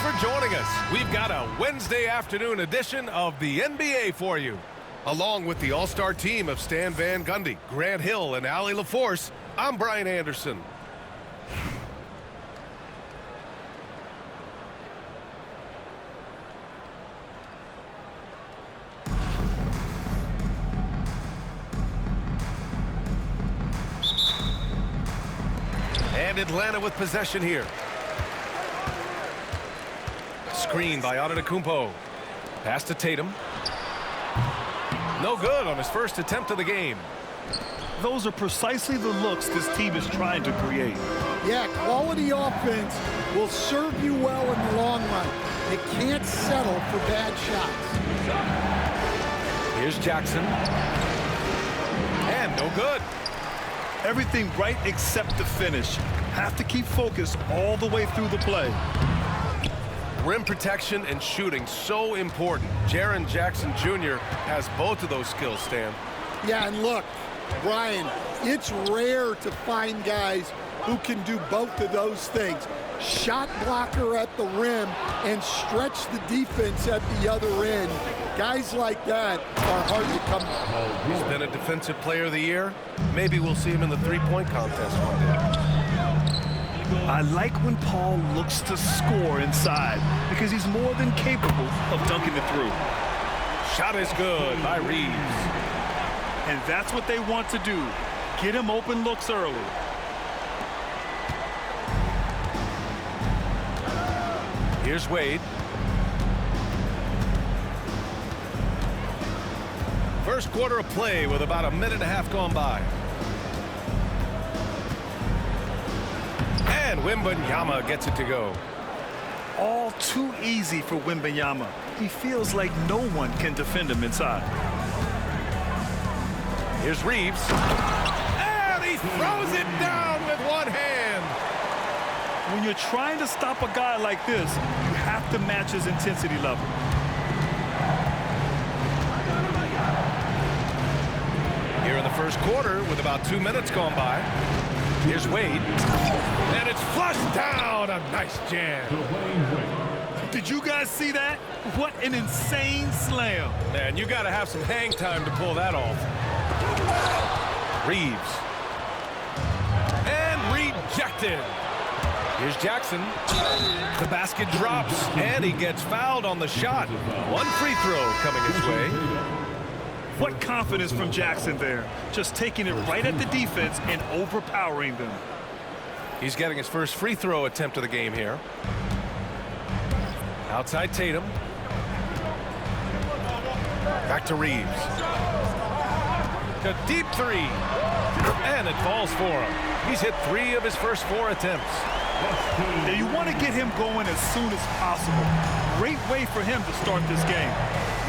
for joining us. We've got a Wednesday afternoon edition of the NBA for you. Along with the all-star team of Stan Van Gundy, Grant Hill, and Allie LaForce, I'm Brian Anderson. And Atlanta with possession here. Screen by Antetokounmpo. Pass to Tatum. No good on his first attempt of the game. Those are precisely the looks this team is trying to create. Yeah, quality offense will serve you well in the long run. They can't settle for bad shots. Here's Jackson. And no good. Everything right except the finish. Have to keep focused all the way through the play. Rim protection and shooting so important. Jaren Jackson Jr. has both of those skills, Stan. Yeah, and look, Brian, it's rare to find guys who can do both of those things. Shot blocker at the rim and stretch the defense at the other end. Guys like that are hard to come by. He's been a defensive player of the year. Maybe we'll see him in the three-point contest one day. I like when Paul looks to score inside because he's more than capable of dunking it through. Shot is good by Reeves. And that's what they want to do. Get him open looks early. Here's Wade. First quarter of play with about a minute and a half gone by. And Wembanyama gets it to go. All too easy for Wembanyama. He feels like no one can defend him inside. Here's Reeves. And he throws it down with one hand. When you're trying to stop a guy like this, you have to match his intensity level. Here in the first quarter with about 2 minutes gone by. Here's Wade. And it's flushed down. A nice jam. Did you guys see that? What an insane slam. Man, you got to have some hang time to pull that off. Reeves. And rejected. Here's Jackson. The basket drops, and he gets fouled on the shot. One free throw coming his way. What confidence from Jackson there. Just taking it right at the defense and overpowering them. He's getting his first free throw attempt of the game here. Outside Tatum. Back to Reeves. A deep three. And it falls for him. He's hit 3 of his first 4 attempts. Now you want to get him going as soon as possible. Great way for him to start this game.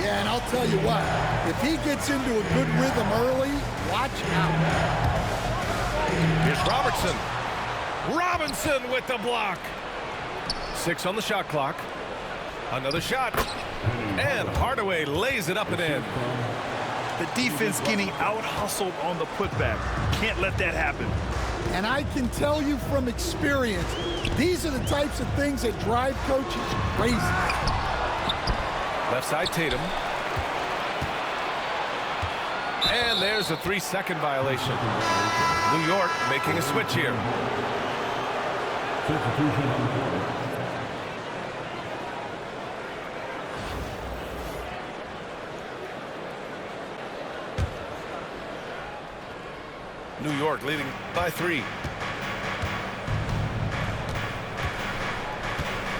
Yeah, and I'll tell you what, if he gets into a good rhythm early, watch out. Here's Robertson. Robinson with the block. 6 on the shot clock. Another shot. And Hardaway lays it up and in. The defense getting out-hustled on the putback. Can't let that happen. And I can tell you from experience, these are the types of things that drive coaches crazy. Left side Tatum. And there's a 3-second violation. New York making a switch here. New York leading by 3.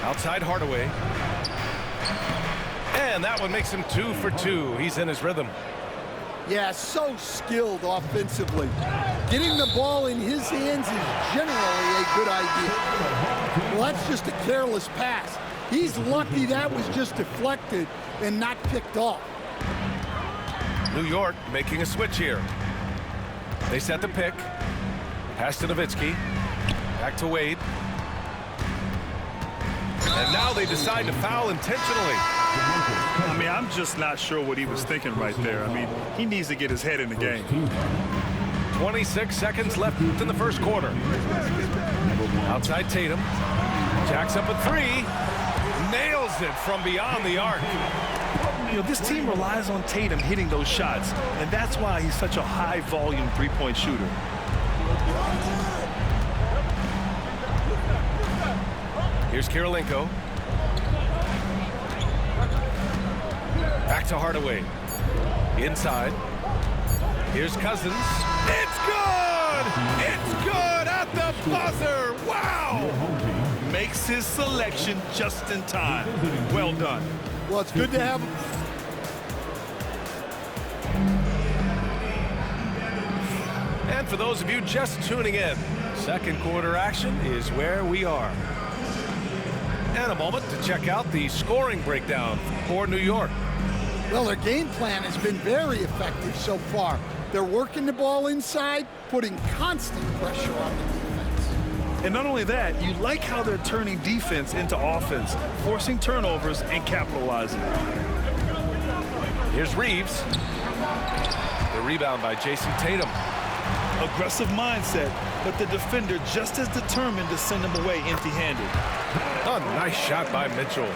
Outside Hardaway. And that one makes him 2 for 2. He's in his rhythm. Yeah, so skilled offensively. Getting the ball in his hands is generally a good idea. Well, that's just a careless pass. He's lucky that was just deflected and not picked off. New York making a switch here. They set the pick. Pass to Nowitzki. Back to Wade. And now they decide to foul intentionally. I mean, I'm just not sure what he was thinking right there. I mean, he needs to get his head in the game. 26 seconds left in the first quarter. Outside Tatum. Jacks up a 3. nails it from beyond the arc. You know, this team relies on Tatum hitting those shots, and that's why he's such a high-volume three-point shooter. Here's Kirilenko. Back to Hardaway. Inside. Here's Cousins. It's good! It's good at the buzzer! Wow! Makes his selection just in time. Well done. Well, it's good to have him. And for those of you just tuning in, second quarter action is where we are. And a moment to check out the scoring breakdown for New York. Well, their game plan has been very effective so far. They're working the ball inside, putting constant pressure on the defense. And not only that, you like how they're turning defense into offense, forcing turnovers and capitalizing. Here's Reeves. The rebound by Jason Tatum. Aggressive mindset, but the defender just as determined to send him away empty-handed. A nice shot by Mitchell.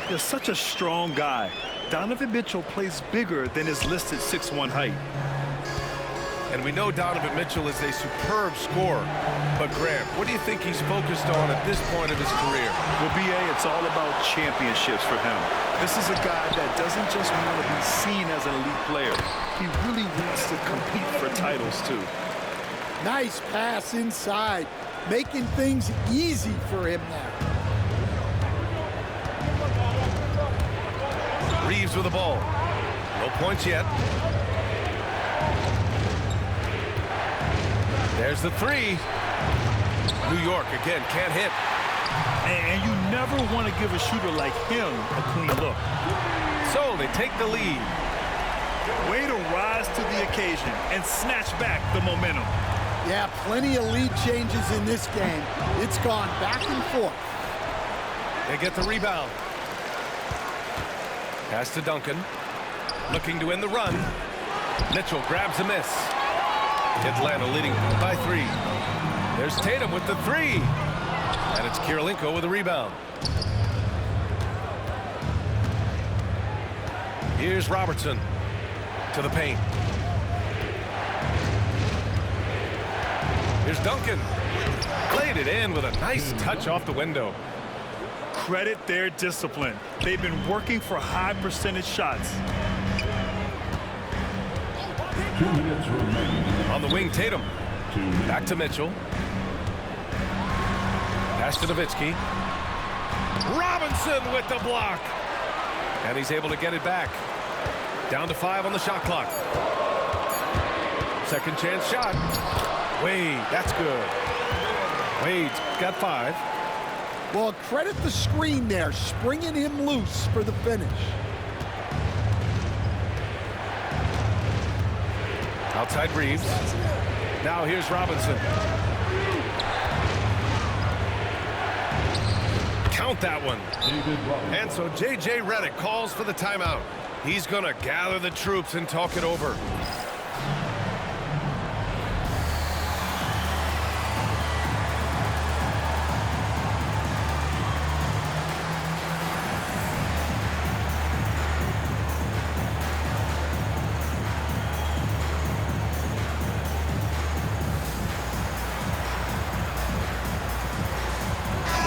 They're such a strong guy. Donovan Mitchell plays bigger than his listed 6'1" height. And we know Donovan Mitchell is a superb scorer. But Grant, what do you think he's focused on at this point of his career? Well, B.A., it's all about championships for him. This is a guy that doesn't just want to be seen as an elite player. He really wants to compete for titles, too. Nice pass inside, making things easy for him now. Reeves with the ball. No points yet. There's the three. New York, again, can't hit. And you never want to give a shooter like him a clean look. So they take the lead. Way to rise to the occasion and snatch back the momentum. Yeah, plenty of lead changes in this game. It's gone back and forth. They get the rebound. Pass to Duncan. Looking to end the run. Mitchell grabs a miss. Atlanta leading by 3. There's Tatum with the 3. And it's Kirilenko with a rebound. Here's Robertson to the paint. Here's Duncan. Played it in with a nice touch off the window. Credit their discipline. They've been working for high percentage shots. 2 minutes remaining. On the wing, Tatum. Back to Mitchell. Pass to Nowitzki. Robinson with the block. And he's able to get it back. Down to 5 on the shot clock. Second chance shot. Wade, that's good. Wade's got 5. Well, credit the screen there, springing him loose for the finish. Outside Reeves. Now here's Robinson. Count that one. And so J.J. Redick calls for the timeout. He's going to gather the troops and talk it over.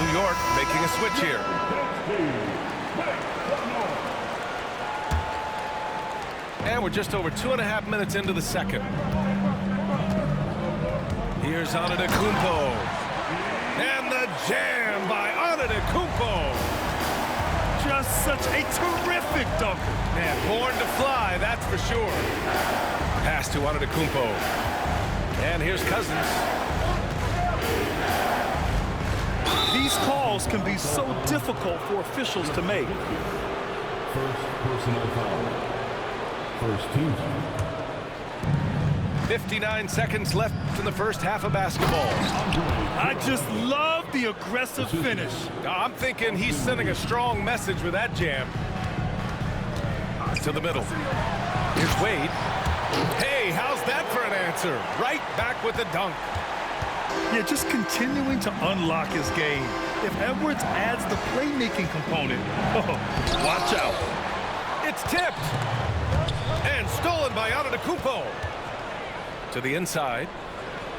New York making a switch here. And we're just over 2.5 minutes into the second. Here's Antetokounmpo. And the jam by Antetokounmpo. Just such a terrific dunker. Man, born to fly, that's for sure. Pass to Antetokounmpo. And here's Cousins. These calls can be so difficult for officials to make. First personal foul. First team foul. 59 seconds left in the first half of basketball. I just love the aggressive finish. I'm thinking he's sending a strong message with that jam. To the middle. Here's Wade. Hey, how's that for an answer? Right back with the dunk. Yeah, just continuing to unlock his game. If Edwards adds the playmaking component, watch out. It's tipped. And stolen by Antetokounmpo. To the inside.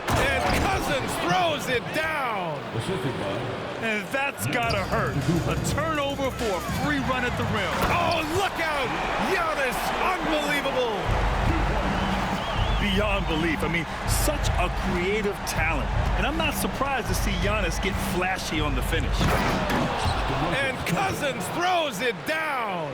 And Cousins throws it down. Assisted by And that's gotta hurt. A turnover for a free run at the rim. Oh, look out! Giannis, unbelievable! Beyond belief. I mean, such a creative talent. And I'm not surprised to see Giannis get flashy on the finish. And Cousins throws it down.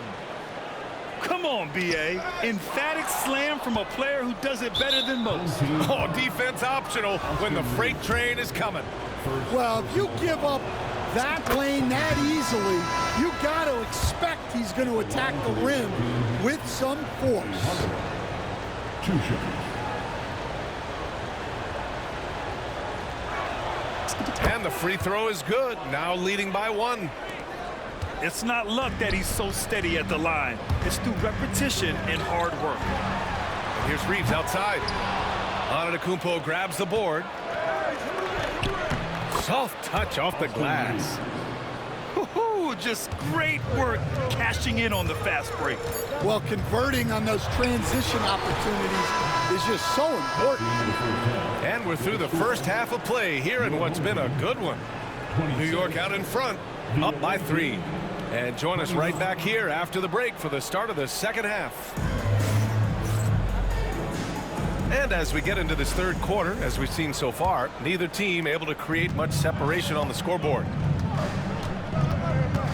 Come on, B.A. Emphatic slam from a player who does it better than most. Oh, defense optional when the freight train is coming. Well, if you give up that lane that easily, you got to expect he's going to attack the rim with some force. 2 shots. And the free throw is good, now leading by 1. It's not luck that he's so steady at the line. It's through repetition and hard work. And here's Reeves outside. Antetokounmpo grabs the board. Soft touch off the glass. Just great work cashing in on the fast break. Well, converting on those transition opportunities is just so important. And we're through the first half of play here in what's been a good one. New York out in front, up by 3. And join us right back here after the break for the start of the second half. And as we get into this third quarter, as we've seen so far, neither team able to create much separation on the scoreboard.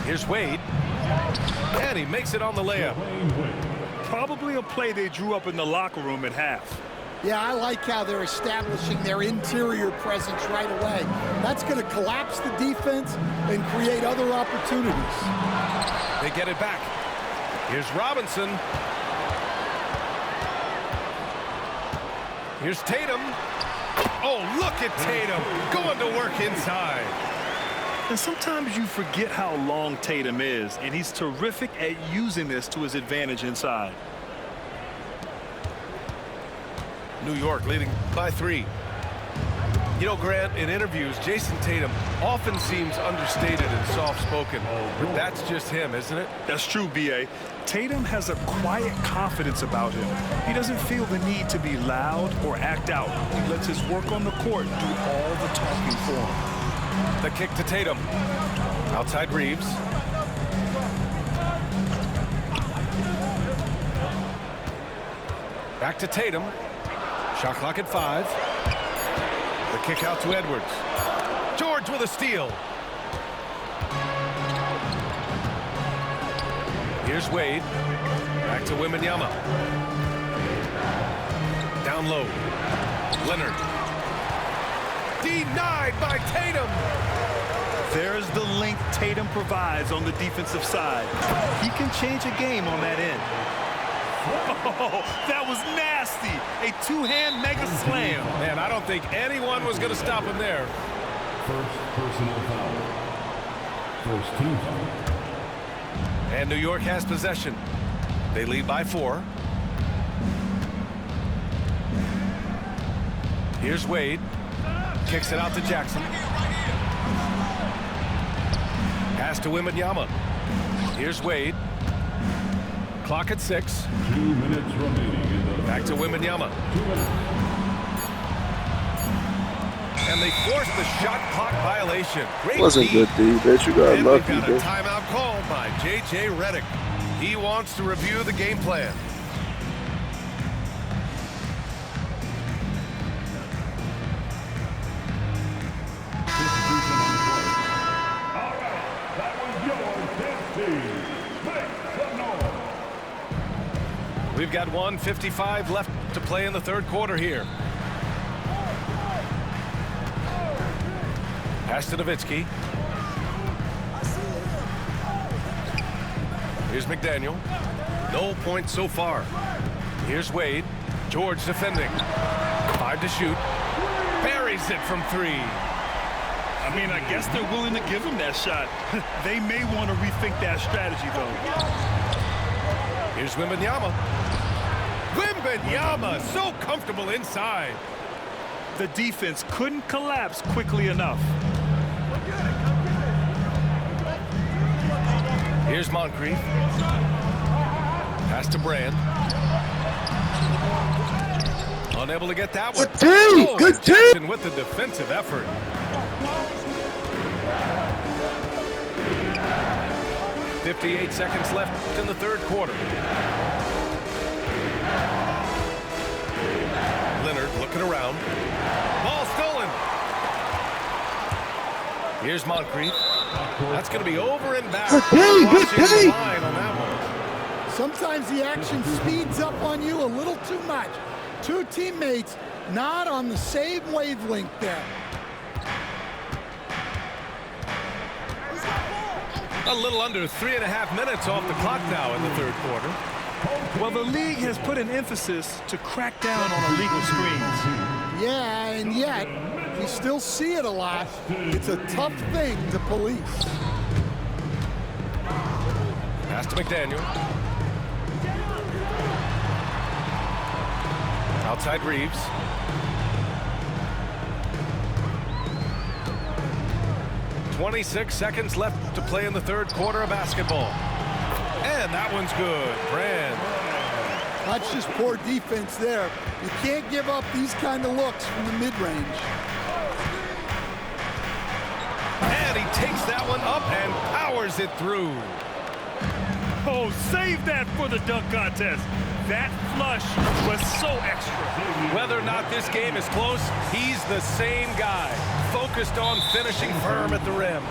Here's Wade. And he makes it on the layup. Probably a play they drew up in the locker room at half. Yeah, I like how they're establishing their interior presence right away. That's going to collapse the defense and create other opportunities. They get it back. Here's Robinson. Here's Tatum. Oh, look at Tatum going to work inside. And sometimes you forget how long Tatum is, and he's terrific at using this to his advantage inside. New York leading by 3. You know, Grant, in interviews, Jason Tatum often seems understated and soft-spoken, but that's just him, isn't it? That's true, B.A. Tatum has a quiet confidence about him. He doesn't feel the need to be loud or act out. He lets his work on the court do all the talking for him. The kick to Tatum. Outside Reeves. Back to Tatum. Shot clock at 5. The kick out to Edwards. George with a steal. Here's Wade. Back to Wembanyama. Down low. Leonard. Denied by Tatum. There's the length Tatum provides on the defensive side. He can change a game on that end. Oh, that was nasty. A two-hand mega slam. Man, I don't think anyone was going to stop him there. First personal foul. First team foul. And New York has possession. They lead by 4. Here's Wade. Kicks it out to Jackson. Pass to Wembanyama. Here's Wade. Clock at 6. 2 minutes remaining in the Back to Wembanyama. 2 minutes. And they force the shot clock violation. Great Wasn't D. good, D. Bet you got And we've lucky, got a bro. timeout called by J.J. Redick. He wants to review the game plan. Substitution on play. All right, that was yours, this team. Make some noise. We've got 1:55 left to play in the third quarter here. Pass to Nowitzki. Here's McDaniel. No points so far. Here's Wade. George defending. 5 to shoot. Buries it from 3. I mean, I guess they're willing to give him that shot. They may want to rethink that strategy, though. Here's Wembanyama. Wembanyama, so comfortable inside. The defense couldn't collapse quickly enough. Here's Moncrief. Pass to Brand. Unable to get that one. Good team! Good team! Jackson with the defensive effort. .58 seconds left in the third quarter. Leonard looking around. Ball stolen. Here's Moncrief. That's going to be over and back. Good play, good Watching the play. line on that one. Sometimes the action speeds up on you a little too much. Two teammates not on the same wavelength there. A little under 3.5 minutes off the clock now in the third quarter. Well, the league has put an emphasis to crack down on illegal screens. Yeah, and yet we still see it a lot. It's a tough thing to police. Pass to McDaniel. Outside Reeves. .26 seconds left to play in the third quarter of basketball. And that one's good. Brand. That's just poor defense there. You can't give up these kind of looks from the mid-range. And he takes that one up and powers it through. Oh, save that for the dunk contest. That flush was so extra. Whether or not this game is close, he's the same guy, focused on finishing firm at the rim.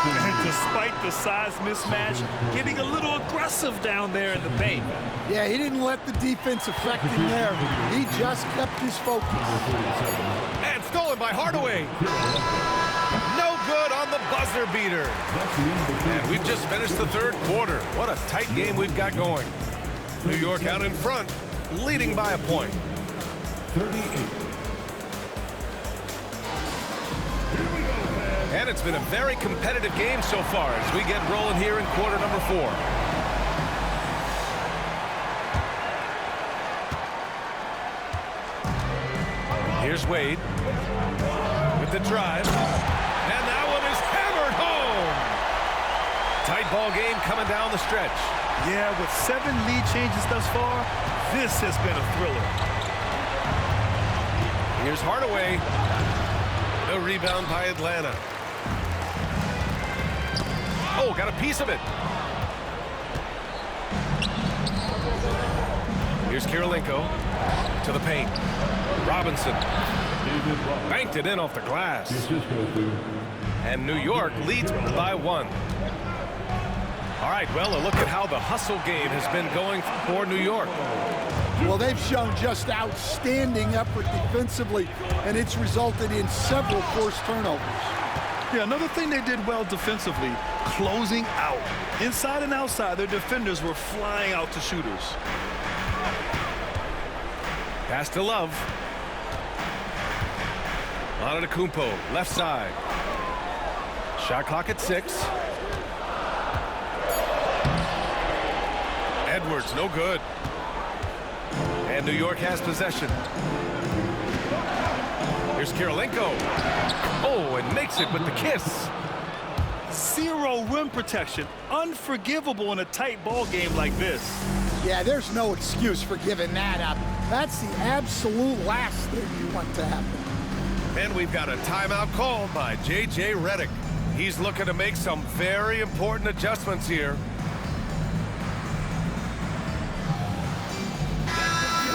And despite the size mismatch, getting a little aggressive down there in the paint. Yeah, he didn't let the defense affect him there. He just kept his focus. And stolen by Hardaway. No good on the buzzer beater. And we've just finished the third quarter. What a tight game we've got going. New York out in front, leading by a point. 38. And it's been a very competitive game so far as we get rolling here in quarter number 4. Here's Wade with the drive. And that one is hammered home. Tight ball game coming down the stretch. Yeah, with 7 lead changes thus far, this has been a thriller. Here's Hardaway. The rebound by Atlanta. Oh, got a piece of it. Here's Kirilenko to the paint. Robinson banked it in off the glass. And New York leads by 1. All right, well, a look at how the hustle game has been going for New York. Well, they've shown just outstanding effort defensively, and it's resulted in several forced turnovers. Yeah, another thing they did well defensively, closing out. Inside and outside, their defenders were flying out to shooters. Pass to Love. Antetokounmpo, left side. Shot clock at 6. Edwards, no good. And New York has possession. Here's Kirilenko. Oh, and makes it with the kiss. 0 rim protection. Unforgivable in a tight ball game like this. Yeah, there's no excuse for giving that up. That's the absolute last thing you want to happen. And we've got a timeout called by J.J. Redick. He's looking to make some very important adjustments here.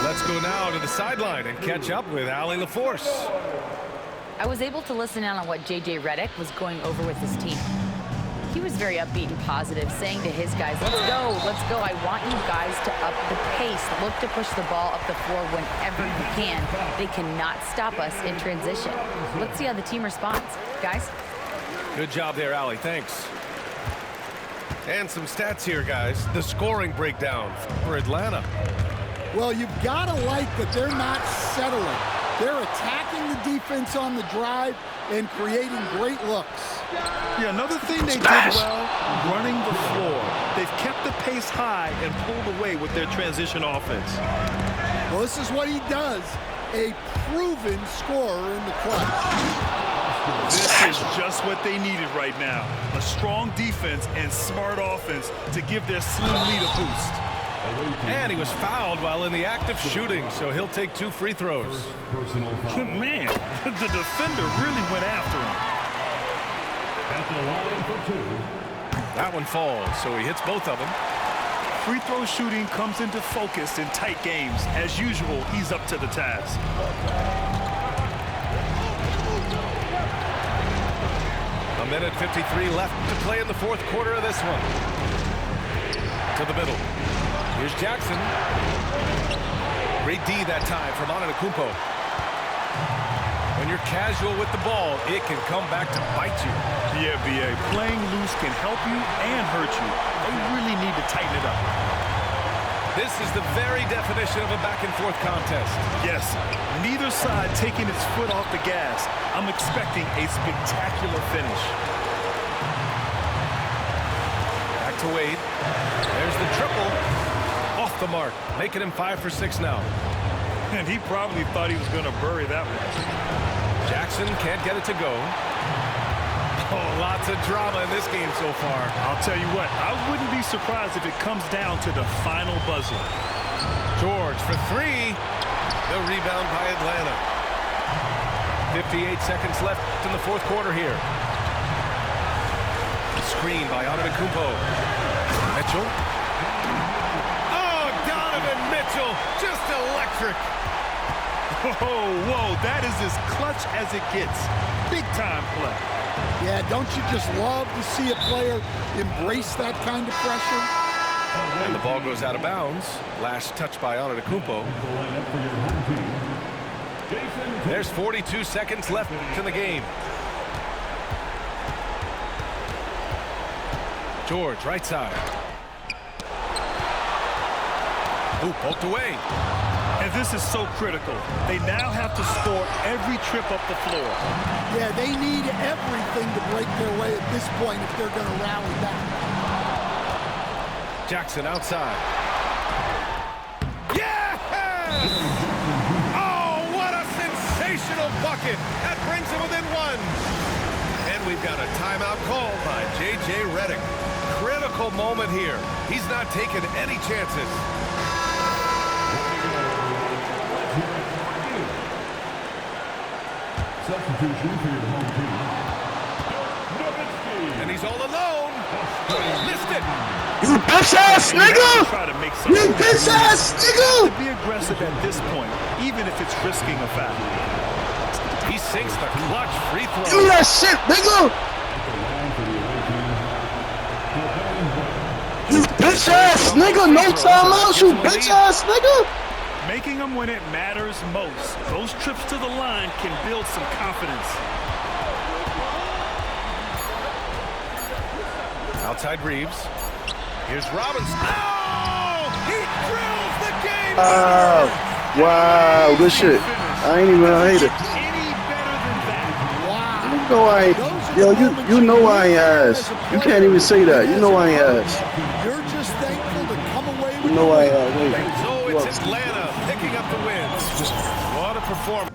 Let's go now to the sideline and catch up with Allie LaForce. I was able to listen in on what J.J. Redick was going over with his team. He was very upbeat and positive, saying to his guys, let's go, let's go. I want you guys to up the pace. Look to push the ball up the floor whenever you can. They cannot stop us in transition. Let's see how the team responds. Guys? Good job there, Allie. Thanks. And some stats here, guys. The scoring breakdown for Atlanta. Well, you've got to like that they're not settling. They're attacking the defense on the drive and creating great looks. Yeah, another thing they did well, running the floor. They've kept the pace high and pulled away with their transition offense. Well, this is what he does. A proven scorer in the clutch. This is just what they needed right now. A strong defense and smart offense to give their slim lead a boost. And he was fouled while in the act of shooting, so he'll take 2 free throws. Man, the defender really went after him. At the line for 2. That one falls, so he hits both of them. Free throw shooting comes into focus in tight games. As usual, he's up to the task. A minute 53 left to play in the 4th quarter of this one. To the middle. Here's Jackson. Great D that time from Antetokounmpo. When you're casual with the ball, it can come back to bite you. Yeah, B.A. Playing loose can help you and hurt you. They really need to tighten it up. This is the very definition of a back-and-forth contest. Yes, neither side taking its foot off the gas. I'm expecting a spectacular finish. Back to Wade. There's the triple. Off the mark, making him 5 for 6 now. And he probably thought he was going to bury that one. Jackson can't get it to go. Oh, lots of drama in this game so far. I'll tell you what, I wouldn't be surprised if it comes down to the final buzzer. George for 3. The rebound by Atlanta. 58 seconds left in the 4th quarter here. The screen by Antetokounmpo. Mitchell. Oh, Donovan Mitchell, just electric. Whoa, that is as clutch as it gets. Big time play. Yeah, don't you just love to see a player embrace that kind of pressure? And the ball goes out of bounds. Last touch by Antetokounmpo. There's 42 seconds left in the game. George, right side. Ooh, poked away. And this is so critical. They now have to score every trip up the floor. Yeah, they need everything to break their way at this point if they're going to rally back. Jackson outside. Yes! Oh, what a sensational bucket. That brings him within 1. And we've got a timeout called by J.J. Redick. Critical moment here. He's not taking any chances. Substitution for your home team. And he's all alone. Missed it. You bitch ass nigga! Try to make You bitch ass nigga! Be aggressive at this point, even if it's risking a foul. He sinks the clutch free Give me throw. that shit, nigga! You bitch ass nigga! No timeouts, you bitch ass nigga! Making them when it matters most. Those trips to the line can build some confidence. Outside Reeves. Here's Robinson. Oh! He drills the game. Wow, good shit. I ain't even a hater. Any better than that? Wow. You know I ain't, yo, you know I ain't ass. You can't even say that. You know I ain't ass. You're just thankful to come away with You know I ain't ass. So it's Atlanta picking up the win. What a performance.